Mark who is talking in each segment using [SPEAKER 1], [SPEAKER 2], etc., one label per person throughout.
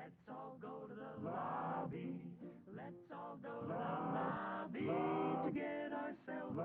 [SPEAKER 1] Let's all go to the lobby. Let's all go to the lobby to get ourselves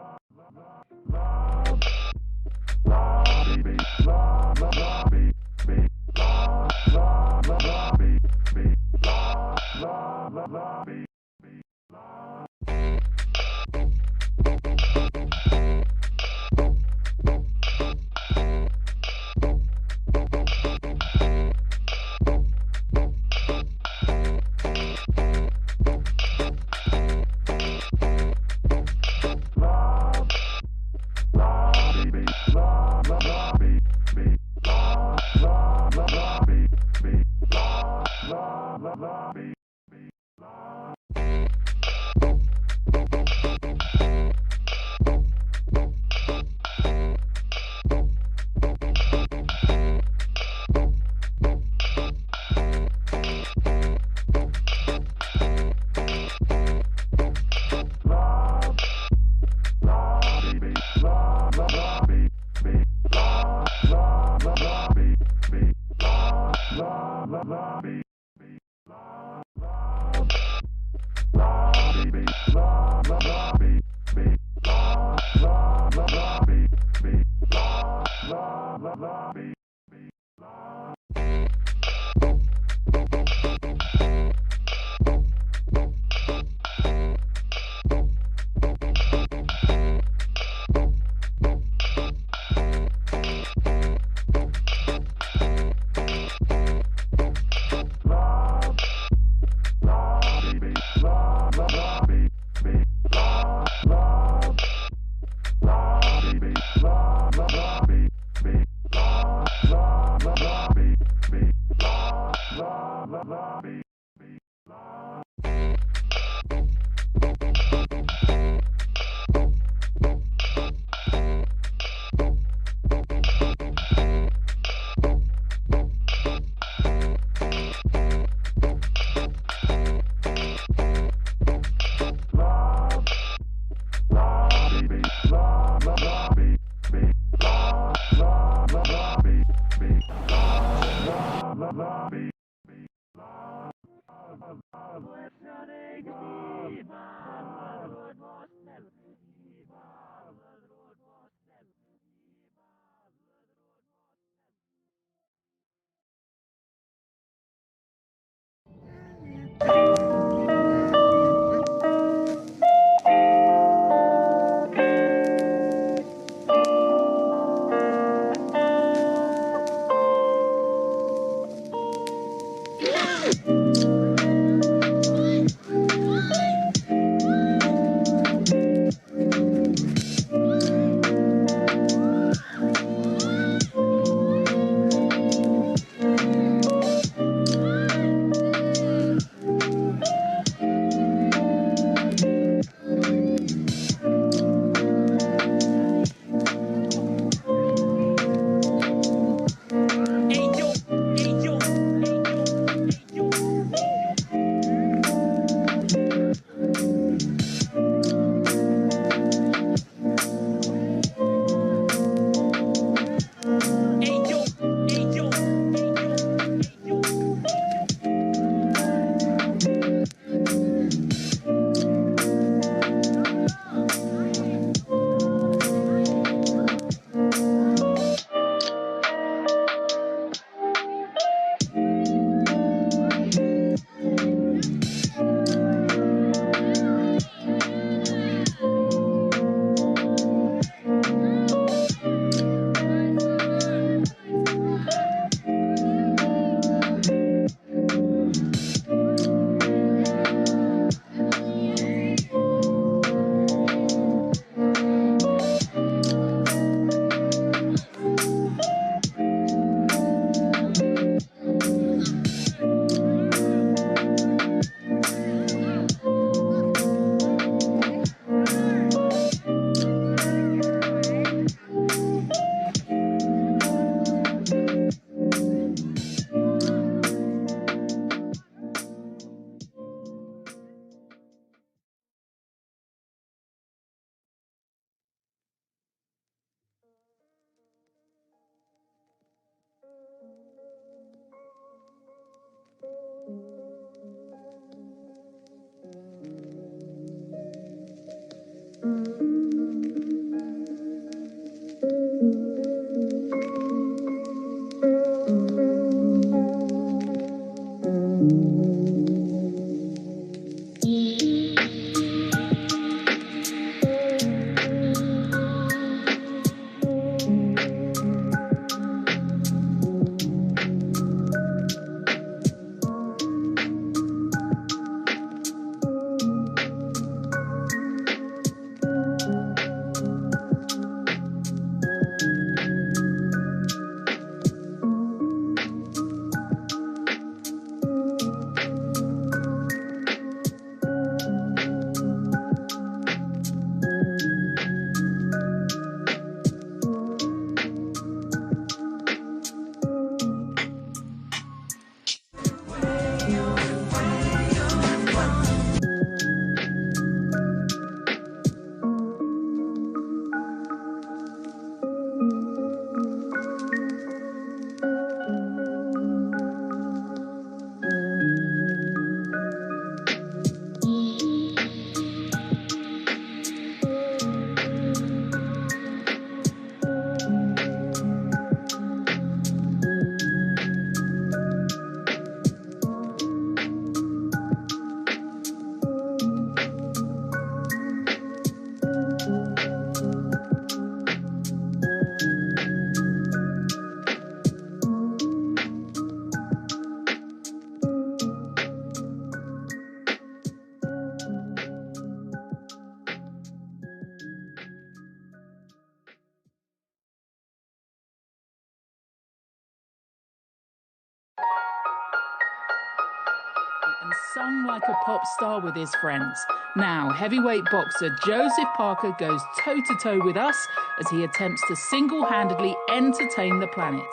[SPEAKER 2] and sung like a pop star with his friends. Now, heavyweight boxer Joseph Parker goes toe-to-toe with us as he attempts to single-handedly entertain the planet.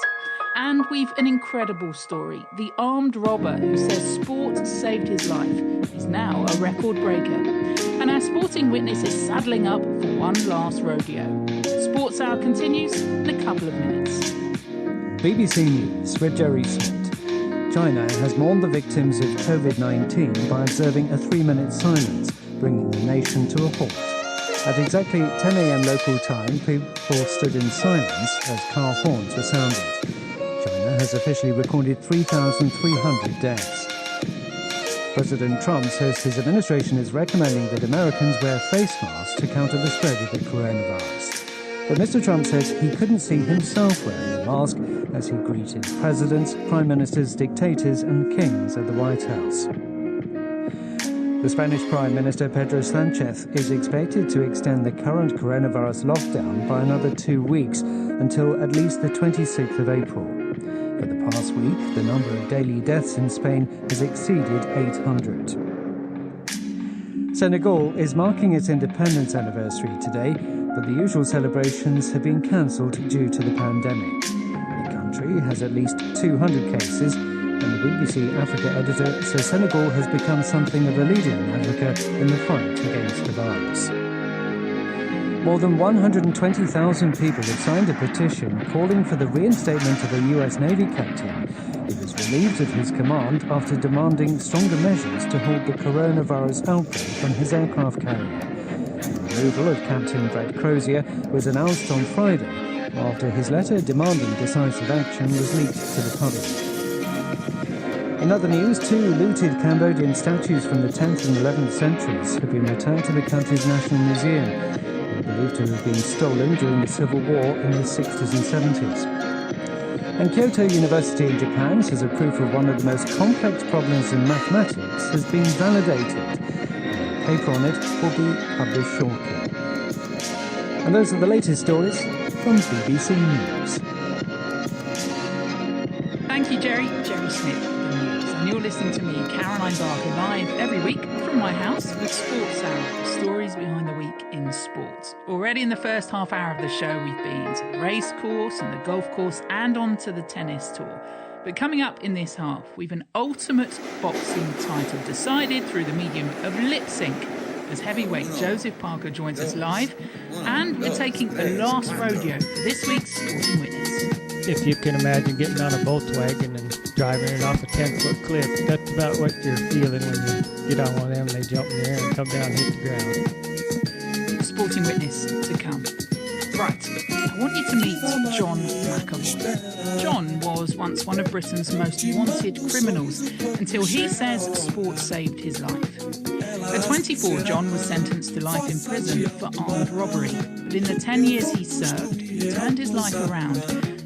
[SPEAKER 2] And we've an incredible story. The armed robber who says sport saved his life is now a record breaker. And our sporting witness is saddling up for one last rodeo. Sports Hour continues in a couple of minutes.
[SPEAKER 3] BBC News with Jerry Smith. China has mourned the victims of COVID-19 by observing a 3-minute silence, bringing the nation to a halt. At exactly 10 a.m. local time, people stood in silence as car horns were sounded. China has officially recorded 3,300 deaths. President Trump says his administration is recommending that Americans wear face masks to counter the spread of the coronavirus. But Mr. Trump says he couldn't see himself wearing a mask as he greeted presidents, prime ministers, dictators and kings at the White House. The Spanish Prime Minister Pedro Sanchez is expected to extend the current coronavirus lockdown by another 2 weeks until at least the 26th of April. For the past week, the number of daily deaths in Spain has exceeded 800. Senegal is marking its independence anniversary today, but the usual celebrations have been cancelled due to the pandemic. The country has at least 200 cases, and the BBC Africa editor says Senegal has become something of a leader in Africa in the fight against the virus. More than 120,000 people have signed a petition calling for the reinstatement of a US Navy captain who was relieved of his command after demanding stronger measures to halt the coronavirus outbreak from his aircraft carrier. The removal of Captain Brett Crozier was announced on Friday after his letter demanding decisive action was leaked to the public. In other news, 2 looted Cambodian statues from the 10th and 11th centuries have been returned to the country's National Museum. They're believed to have been stolen during the Civil War in the 60s and 70s. And Kyoto University in Japan says a proof of one of the most complex problems in mathematics has been validated. A paper on it will be published shortly. And those are the latest stories from BBC News.
[SPEAKER 2] Thank you, Jerry. Jerry Smith, the news. And you're listening to me, Caroline Barker, live every week from my house with Sports Hour, stories behind the week in sports. Already in the first half hour of the show, we've been to the race course and the golf course and on to the tennis tour. But coming up in this half, we've an ultimate boxing title decided through the medium of lip sync as heavyweight Joseph Parker joins us live, and we're taking a last rodeo for this week's Sporting Witness.
[SPEAKER 4] If you can imagine getting on a Volkswagen and driving it off a 10-foot cliff, that's about what you're feeling when you get on one of them and they jump in the air and come down and hit the ground.
[SPEAKER 2] Sporting Witness to come. Right, I want you to meet John McAvoy. John was once one of Britain's most wanted criminals until he says sport saved his life. At 24, John was sentenced to life in prison for armed robbery, but in the 10 years he served, he turned his life around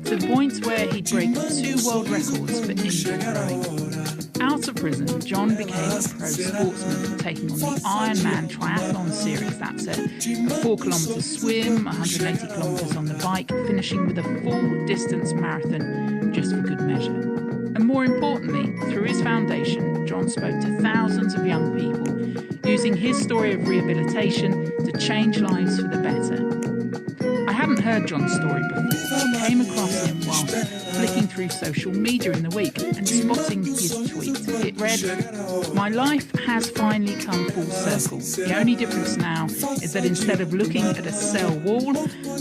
[SPEAKER 2] to the point where he'd break 2 world records for injury rowing. Out of prison, John became a pro sportsman, taking on the Ironman triathlon series. That's a 4-kilometre swim, 180 kilometres on the bike, finishing with a full-distance marathon just for good measure. And more importantly, through his foundation, John spoke to thousands of young people, using his story of rehabilitation to change lives for the better. I hadn't heard John's story before. I came across him whilst flicking through social media in the week and spotting his tweet. It read, "My life has finally come full circle. The only difference now is that instead of looking at a cell wall,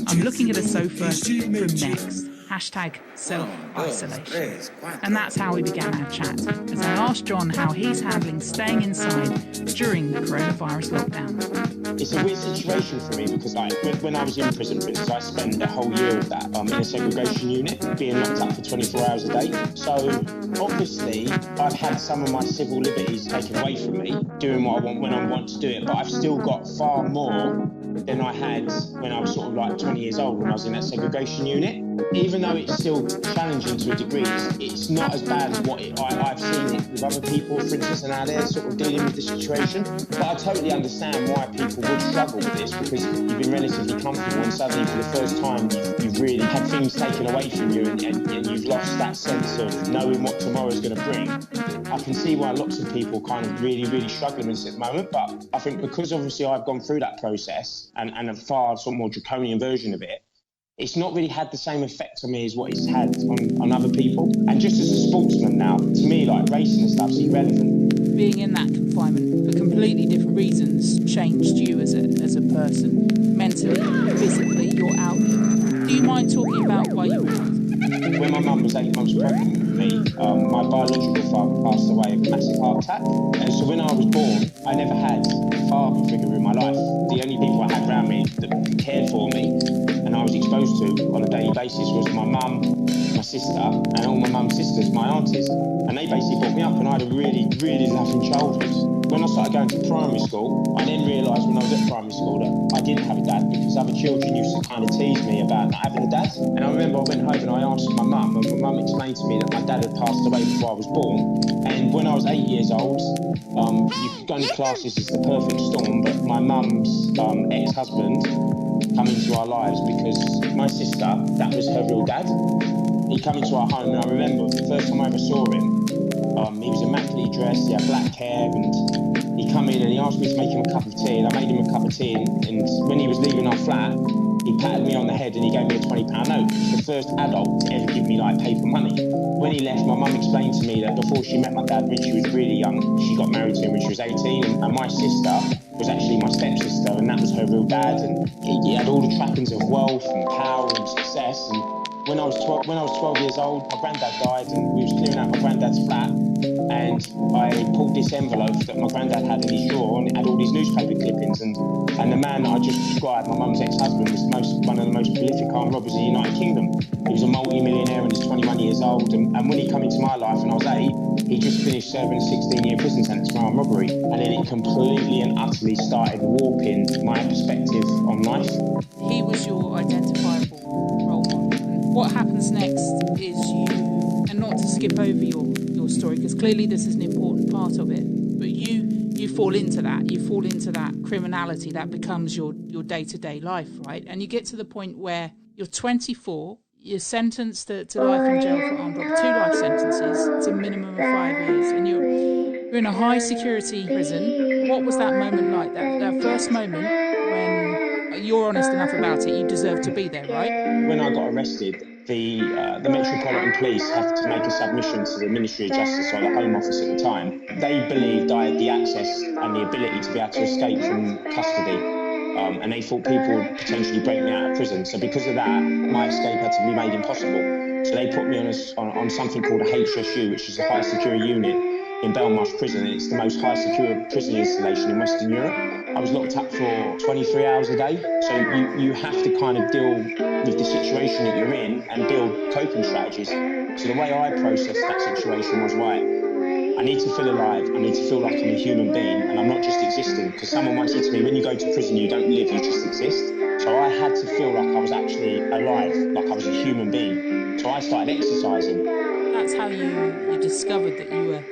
[SPEAKER 2] I'm looking at a sofa from Next. Hashtag self-isolation." And that's how we began our chat, as I asked John how he's handling staying inside during the coronavirus lockdown.
[SPEAKER 5] It's a weird situation for me because, when I was in prison, for instance, I spent a whole year of that in a segregation unit, being locked up for 24 hours a day. So, obviously, I've had some of my civil liberties taken away from me, doing what I want when I want to do it, but I've still got far more than I had when I was sort of like 20 years old when I was in that segregation unit. even though it's still challenging to a degree, it's not as bad as what I've seen it with other people, for instance, and how they're sort of dealing with the situation. But I totally understand why people would struggle with this, because you've been relatively comfortable and suddenly for the first time you've really had things taken away from you and you've lost that sense of knowing what tomorrow's going to bring. I can see why lots of people kind of really, really struggling with this at the moment, but I think because obviously I've gone through that process and a far sort of more draconian version of it, it's not really had the same effect on me as what it's had on other people. And just as a sportsman now, to me, like racing and stuff's irrelevant.
[SPEAKER 2] Being in that confinement for completely different reasons changed you as a person, mentally, physically, your outlook. Do you mind talking about why you were?
[SPEAKER 5] When my mum was 8 months pregnant with me, my biological father passed away of a massive heart attack. And so when I was born, I never had a father figure in my life. The only people I had around me that cared for me and I was exposed to on a daily basis was my mum, my sister, and all my mum's sisters, my aunties. And they basically brought me up, and I had a really, really loving childhood. When I started going to primary school, I then realised when I was at primary school that I didn't have a dad, because other children used to kind of tease me about not having a dad. And I remember I went home and I asked my mum, and my mum explained to me that my dad had passed away before I was born. And when I was 8 years old, you could go into classes as the perfect storm, but my mum's ex-husband come into our lives because my sister, that was her real dad. He came into our home, and I remember the first time I ever saw him, he was immaculately dressed, he had black hair, and he come in and he asked me to make him a cup of tea, and I made him a cup of tea, and when he was leaving our flat, he patted me on the head and he gave me a £20 note. He was the first adult to ever give me like paper money. When he left, my mum explained to me that before she met my dad when she was really young, she got married to him when she was 18, and my sister was actually my stepsister, and that was her real dad, and he had all the trappings of wealth and power and success. And when I was 12 years old, my granddad died, and we was clearing out my granddad's flat, and I pulled this envelope that my granddad had in his drawer, and it had all these newspaper clippings, and the man that I just described, my mum's ex-husband, was one of the most prolific armed robbers in the United Kingdom. He was a multi-millionaire and he's 21 years old, and when he came into my life and I was 8, he just finished serving a 16-year prison sentence for armed robbery, and then it completely and utterly started warping my perspective on life.
[SPEAKER 2] He was your identifiable role model. And what happens next is you, and not to skip over your story, because clearly this is an important part of it, but you fall into that criminality that becomes your day-to-day life, right? And you get to the point where you're 24, you're sentenced to life in jail for armed robbery, 2 life sentences, it's a minimum of 5 years, and you're in a high security prison. What was that moment like, that first moment when you're honest enough about it, you deserve to be there, right?
[SPEAKER 5] When I got arrested, the Metropolitan Police have to make a submission to the Ministry of Justice, or the Home Office at the time. They believed I had the access and the ability to be able to escape from custody, and they thought people would potentially break me out of prison. So because of that, my escape had to be made impossible. So they put me on something called a HSU, which is a high security unit in Belmarsh Prison. It's the most high secure prison installation in Western Europe. I was locked up for 23 hours a day. So you have to kind of deal with the situation that you're in and build coping strategies. So the way I processed that situation was, right, I need to feel alive, I need to feel like I'm a human being and I'm not just existing. Because someone once said to me, when you go to prison, you don't live, you just exist. So I had to feel like I was actually alive, like I was a human being. So I started exercising.
[SPEAKER 2] That's how you discovered that you were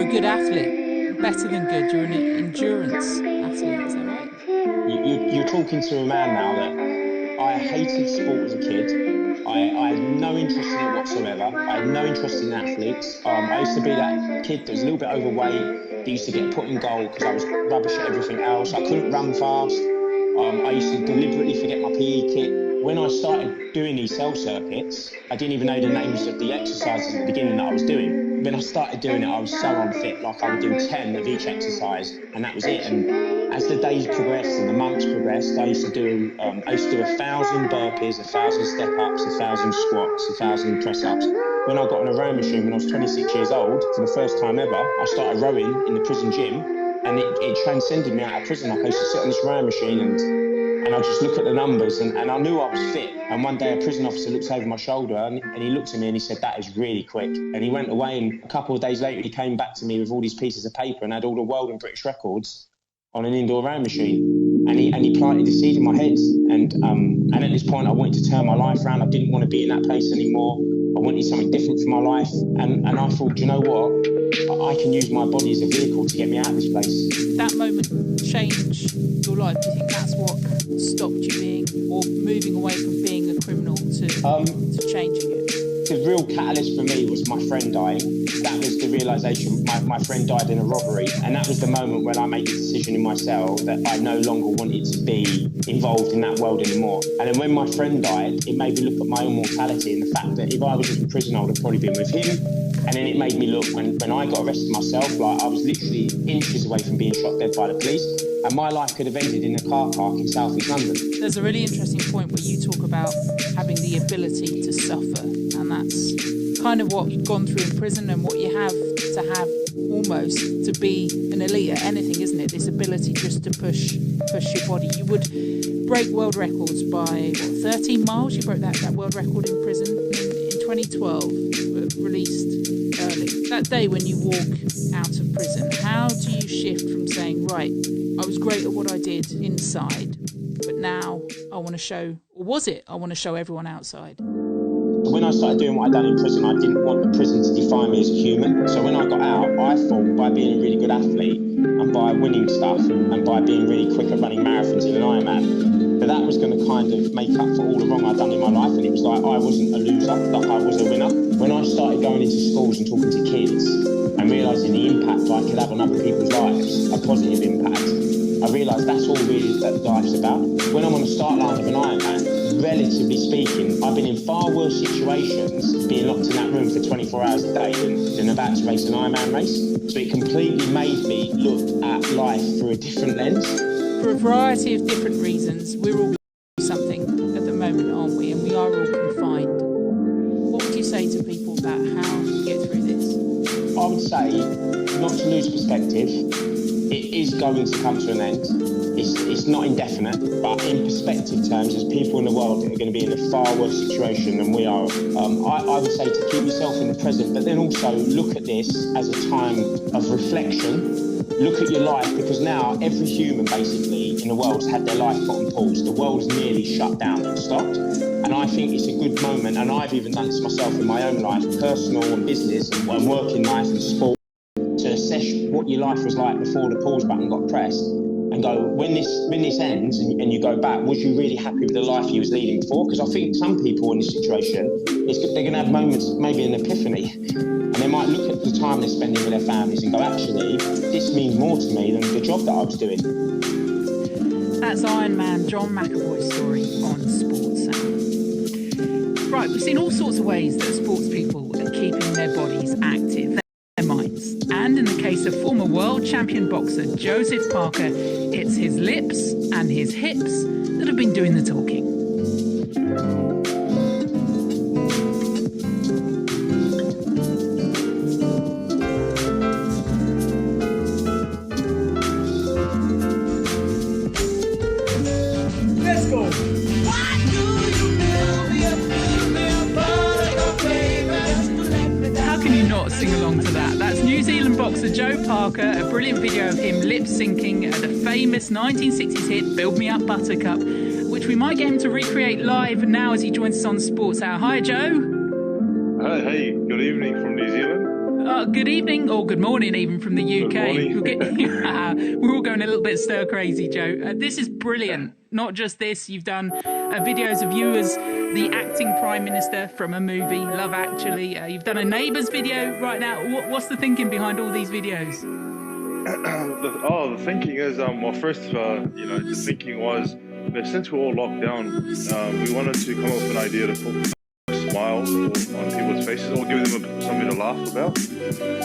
[SPEAKER 2] a good athlete, better than good, you're an endurance athlete, is that right?
[SPEAKER 5] You're talking to a man now that I hated sport as a kid. I had no interest in it whatsoever. I had no interest in athletes. I used to be that kid that was a little bit overweight, that used to get put in goal because I was rubbish at everything else. I couldn't run fast. I used to deliberately forget my PE kit. When I started doing these cell circuits, I didn't even know the names of the exercises at the beginning that I was doing. When I started doing it, I was so unfit, like I would do 10 of each exercise, and that was it. And as the days progressed and the months progressed, I used to do 1,000 burpees, 1,000 step-ups, 1,000 squats, 1,000 press-ups. When I got on a rowing machine when I was 26 years old, for the first time ever, I started rowing in the prison gym, and it transcended me out of prison. Like I used to sit on this rowing machine and I'd just look at the numbers and I knew I was fit. And one day a prison officer looked over my shoulder and he looked at me and he said, "That is really quick." And he went away, and a couple of days later he came back to me with all these pieces of paper and had all the world and British records on an indoor rowing machine. and he planted the seed in my head. And at this point, I wanted to turn my life around. I didn't want to be in that place anymore. I wanted something different for my life. And I thought, you know what? I can use my body as a vehicle to get me out of this place.
[SPEAKER 2] Did that moment change your life? Do you think that's what stopped you being, or moving away from being a criminal to changing it?
[SPEAKER 5] The real catalyst for me was my friend dying. That was the realisation. My friend died in a robbery, and that was the moment when I made the decision in myself that I no longer wanted to be involved in that world anymore. And then when my friend died, it made me look at my own mortality and the fact that if I was in prison, I would have probably been with him. And then it made me look, when I got arrested myself, like I was literally inches away from being shot dead by the police, and my life could have ended in a car park in South East London.
[SPEAKER 2] There's a really interesting point where you talk about having the ability to suffer, and that's kind of what you've gone through in prison and what you have to have almost to be an elite at anything, isn't it? This ability just to push your body. You would break world records by 13 miles. You broke that world record in prison in 2012, released early. That day when you walk out of prison, how do you shift from saying, right, I was great at what I did inside, but now I want to show, or was it, I want to show everyone outside?
[SPEAKER 5] When I started doing what I'd done in prison, I didn't want the prison to define me as a human. So when I got out, I thought by being a really good athlete and by winning stuff and by being really quick at running marathons in an Ironman, that was going to kind of make up for all the wrong I'd done in my life. And it was like I wasn't a loser, that I was a winner. When I started going into schools and talking to kids and realising the impact I could have on other people's lives, a positive impact, I realised that's all really that life's about. When I'm on the start line of an Ironman, relatively speaking, I've been in far worse situations being locked in that room for 24 hours a day than about to race an Ironman race. So it completely made me look at life through a different lens.
[SPEAKER 2] For a variety of different reasons, we're all doing something at the moment, aren't we? And we are all confined. What would you say to people about how to get through this?
[SPEAKER 5] I would say not to lose perspective. It is going to come to an end. It's not indefinite, but in perspective terms, there's people in the world that are going to be in a far worse situation than we are. I would say to keep yourself in the present, but then also look at this as a time of reflection. Look at your life, because now every human basically in the world's had their life put on pause. The world's nearly shut down and stopped. And I think it's a good moment, and I've even done this myself in my own life, personal and business, and working life and sport, to assess what your life was like before the pause button got pressed, and go, when this ends and you go back, was you really happy with the life you was leading before? Because I think some people in this situation, they're going to have moments, maybe an epiphany, and they might look at the time they're spending with their families and go, actually, this means more to me than the job that I was doing.
[SPEAKER 2] That's Ironman John McAvoy's story on Sports Sound. Right, we've seen all sorts of ways that sports people are keeping their bodies active, their minds. And in the case of former world champion boxer Joseph Parker, it's his lips and his hips that have been doing the talking.
[SPEAKER 1] Let's go.
[SPEAKER 2] How can you not sing along to that? That's New Zealand boxer Joe Parker, a brilliant video of him lip-syncing the famous 1960s hit Build Me Up Buttercup, which we might get him to recreate live now as he joins us on Sports Hour. Hi, Joe.
[SPEAKER 6] Hey, good evening from New Zealand.
[SPEAKER 2] Good evening, or good morning even from the UK. We're all going a little bit stir crazy, Joe. This is brilliant. Not just this, you've done videos of you as the acting Prime Minister from a movie, Love Actually. You've done a Neighbours video right now. What's the thinking behind all these videos?
[SPEAKER 6] The thinking is, the thinking was that since we're all locked down, we wanted to come up with an idea to put a smile on people's faces or give them something to laugh about.